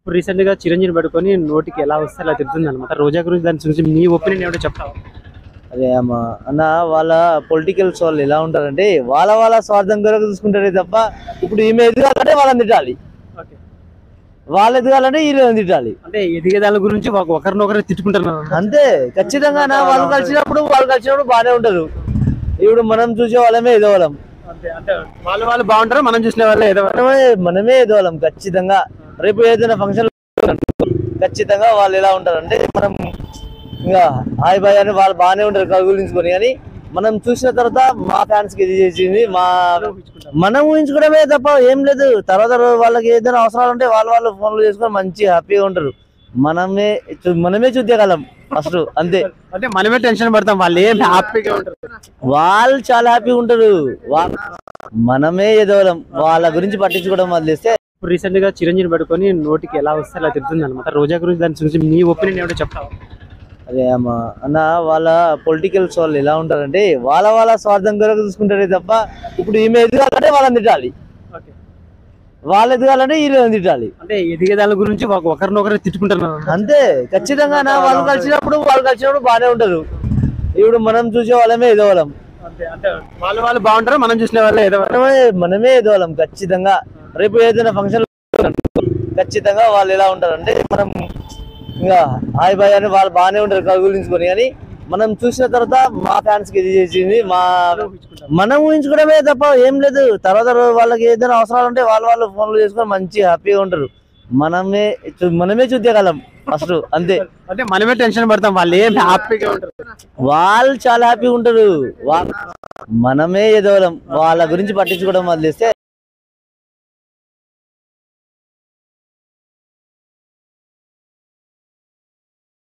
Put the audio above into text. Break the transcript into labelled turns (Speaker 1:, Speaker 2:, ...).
Speaker 1: ఇప్పుడు రీసెంట్ గా చిరంజీవి పడుకొని నోటికి ఎలా వస్తే అలా తిరుగుతుంది అనమాట. రోజా గురించి దాని గురించి నీ ఒపీనియన్ ఏమిటో చెప్తావా?
Speaker 2: అదే అమ్మ అన్న వాళ్ళ పొలిటికల్స్ వాళ్ళు ఎలా ఉంటారంటే వాళ్ళ స్వార్థం కొరకు చూసుకుంటారే తప్ప ఇప్పుడు ఈమె ఎదగాలంటే వాళ్ళని తిట్టాలి,
Speaker 1: ఓకే,
Speaker 2: వాళ్ళు ఎదగాలంటే వీళ్ళని తిట్టాలి.
Speaker 1: అంటే ఎదిగేదాని గురించి ఒకరినొకరు తిట్టుకుంటారు
Speaker 2: అంతే ఖచ్చితంగా వాళ్ళు కలిసినప్పుడు బాగానే ఉంటారు. ఇప్పుడు మనం చూసే వాళ్ళమే ఎదవలం,
Speaker 1: అంటే అంటే వాళ్ళు బాగుంటారు, మనం చూసిన వాళ్ళే ఏదో
Speaker 2: మనమే ఎదవలం ఖచ్చితంగా. రేపు ఏదైనా ఫంక్షన్ ఖచ్చితంగా వాళ్ళు ఎలా ఉంటారంటే మనం ఇంకా హాయ్ బాయ్ అని వాళ్ళు బాగానే ఉంటారు కగులించుకొని, కానీ మనం చూసిన తర్వాత మా ఫ్యాన్స్ కి ఇది చేసింది మనం ఊహించుకోవడమే తప్ప ఏం లేదు. తర్వాత వాళ్ళకి ఏదైనా అవసరాలు ఉంటే వాళ్ళు ఫోన్లు చేసుకొని మంచి హ్యాపీగా ఉంటారు. మనమే చూద్దాం ఫస్ట్ అంతే.
Speaker 1: అంటే మనమే టెన్షన్ పడతాం, వాళ్ళు ఏం హ్యాపీగా ఉంటారు,
Speaker 2: వాళ్ళు చాలా హ్యాపీగా ఉంటారు. మనమే ఎదవలం, వాళ్ళ గురించి పట్టించుకోవడం వదిలేస్తే.
Speaker 1: ఇప్పుడు రీసెంట్ గా చిరంజీవి పడుకొని నోటికి ఎలా వస్తే అలా తిరుగుతుంది అనమాట. రోజా గురించి దాని గురించి నీ ఒపీనియన్ ఏమిటో చెప్తావా?
Speaker 2: అదే అమ్మ అన్న వాళ్ళ పొలిటికల్స్ వాళ్ళు ఎలా ఉంటారంటే వాళ్ళ స్వార్థం కొరకు చూసుకుంటారే తప్ప ఇప్పుడు ఈమె ఎదగాలంటే వాళ్ళని తిట్టాలి,
Speaker 1: ఓకే,
Speaker 2: వాళ్ళు ఎదగాలంటే వీళ్ళని తిట్టాలి.
Speaker 1: అంటే ఎదిగేదాని గురించి ఒకరినొకరు తిట్టుకుంటారు.
Speaker 2: అంతే ఖచ్చితంగా వాళ్ళు కలిసినప్పుడు బాగానే ఉంటారు. ఇప్పుడు మనం చూసే వాళ్ళమే ఎదవలం,
Speaker 1: అంటే అంటే వాళ్ళు బాగుంటారు, మనం చూసిన వాళ్ళే ఏదో
Speaker 2: మనమే ఎదవలం ఖచ్చితంగా. రేపు ఏదైనా ఫంక్షన్ ఖచ్చితంగా వాళ్ళు ఎలా ఉంటారంటే మనం ఇంకా హాయ్ బాయ్ అని వాళ్ళు బాగానే ఉంటారు కగులించుకొని, కానీ మనం చూసిన తర్వాత మా ఫ్యాన్స్ కి ఇది చేసింది మనం ఊహించుకోవడమే తప్ప ఏం లేదు. తర్వాత వాళ్ళకి ఏదైనా అవసరాలు ఉంటే వాళ్ళు ఫోన్లు చేసుకొని మంచి హ్యాపీగా ఉంటారు. మనమే చూద్దాం ఫస్ట్ అంతే.
Speaker 1: అంటే మనమే టెన్షన్ పడతాం, వాళ్ళు ఏం హ్యాపీగా ఉంటారు,
Speaker 2: వాళ్ళు చాలా హ్యాపీగా ఉంటారు. మనమే ఎదవలం, వాళ్ళ గురించి పట్టించుకోవడం వదిలేస్తే.